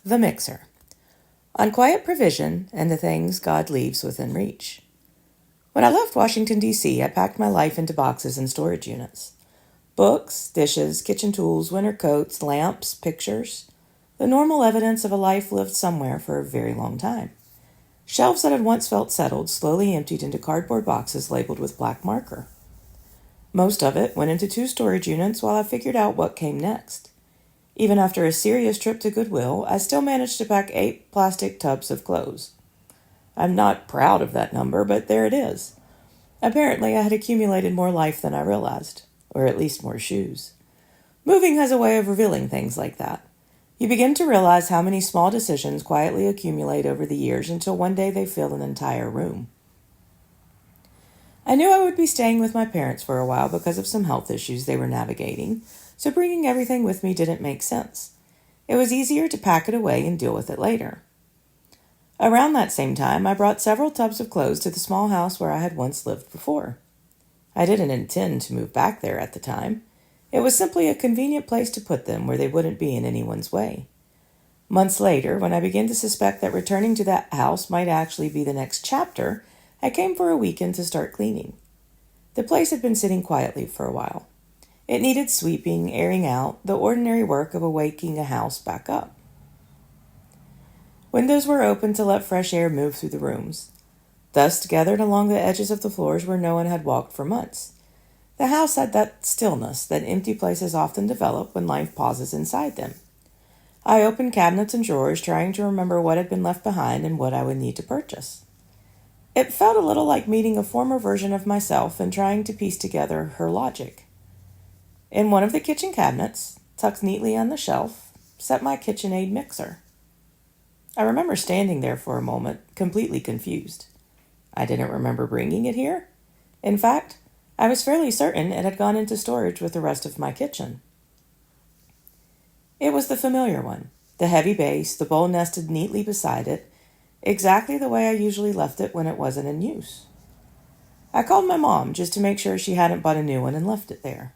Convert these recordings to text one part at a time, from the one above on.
The Mixer. On quiet provision and the things God leaves within reach. When I left Washington, D.C., I packed my life into boxes and storage units. Books, dishes, kitchen tools, winter coats, lamps, pictures. The normal evidence of a life lived somewhere for a very long time. Shelves that had once felt settled slowly emptied into cardboard boxes labeled with black marker. Most of it went into 2 storage units while I figured out what came next. Even after a serious trip to Goodwill, I still managed to pack 8 plastic tubs of clothes. I'm not proud of that number, but there it is. Apparently, I had accumulated more life than I realized, or at least more shoes. Moving has a way of revealing things like that. You begin to realize how many small decisions quietly accumulate over the years until one day they fill an entire room. I knew I would be staying with my parents for a while because of some health issues they were navigating, so bringing everything with me didn't make sense. It was easier to pack it away and deal with it later. Around that same time, I brought several tubs of clothes to the small house where I had once lived before. I didn't intend to move back there at the time. It was simply a convenient place to put them where they wouldn't be in anyone's way. Months later, when I began to suspect that returning to that house might actually be the next chapter, I came for a weekend to start cleaning. The place had been sitting quietly for a while. It needed sweeping, airing out, the ordinary work of waking a house back up. Windows were open to let fresh air move through the rooms. Dust gathered along the edges of the floors where no one had walked for months. The house had that stillness that empty places often develop when life pauses inside them. I opened cabinets and drawers, trying to remember what had been left behind and what I would need to purchase. It felt a little like meeting a former version of myself and trying to piece together her logic. In one of the kitchen cabinets, tucked neatly on the shelf, sat my KitchenAid mixer. I remember standing there for a moment, completely confused. I didn't remember bringing it here. In fact, I was fairly certain it had gone into storage with the rest of my kitchen. It was the familiar one, the heavy base, the bowl nested neatly beside it, exactly the way I usually left it when it wasn't in use. I called my mom just to make sure she hadn't bought a new one and left it there.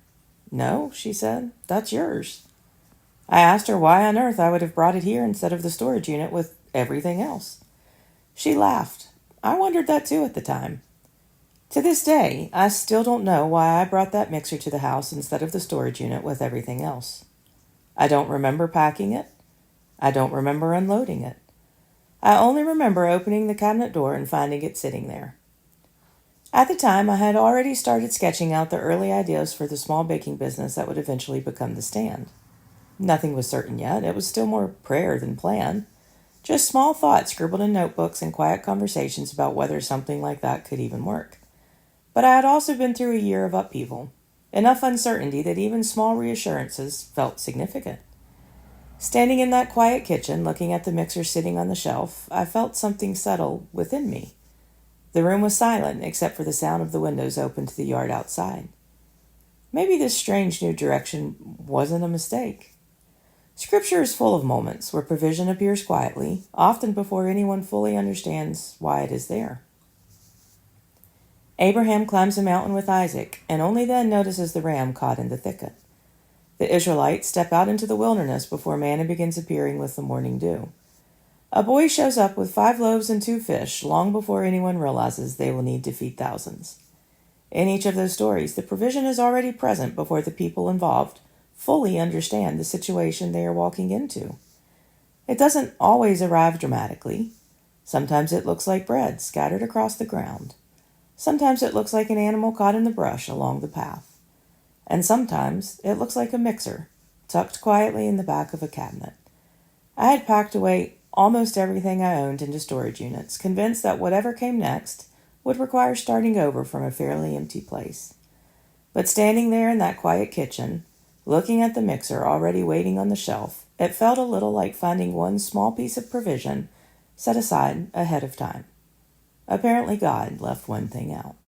"No," she said, "that's yours." I asked her why on earth I would have brought it here instead of the storage unit with everything else. She laughed. I wondered that too at the time. To this day, I still don't know why I brought that mixer to the house instead of the storage unit with everything else. I don't remember packing it. I don't remember unloading it. I only remember opening the cabinet door and finding it sitting there. At the time, I had already started sketching out the early ideas for the small baking business that would eventually become the stand. Nothing was certain yet. It was still more prayer than plan. Just small thoughts scribbled in notebooks and quiet conversations about whether something like that could even work. But I had also been through a year of upheaval, enough uncertainty that even small reassurances felt significant. Standing in that quiet kitchen, looking at the mixer sitting on the shelf, I felt something settle within me. The room was silent, except for the sound of the windows open to the yard outside. Maybe this strange new direction wasn't a mistake. Scripture is full of moments where provision appears quietly, often before anyone fully understands why it is there. Abraham climbs a mountain with Isaac, and only then notices the ram caught in the thicket. The Israelites step out into the wilderness before manna begins appearing with the morning dew. A boy shows up with 5 loaves and 2 fish long before anyone realizes they will need to feed thousands. In each of those stories, the provision is already present before the people involved fully understand the situation they are walking into. It doesn't always arrive dramatically. Sometimes it looks like bread scattered across the ground. Sometimes it looks like an animal caught in the brush along the path. And sometimes it looks like a mixer, tucked quietly in the back of a cabinet. I had packed away almost everything I owned into storage units, convinced that whatever came next would require starting over from a fairly empty place. But standing there in that quiet kitchen, looking at the mixer already waiting on the shelf, it felt a little like finding one small piece of provision set aside ahead of time. Apparently God left one thing out.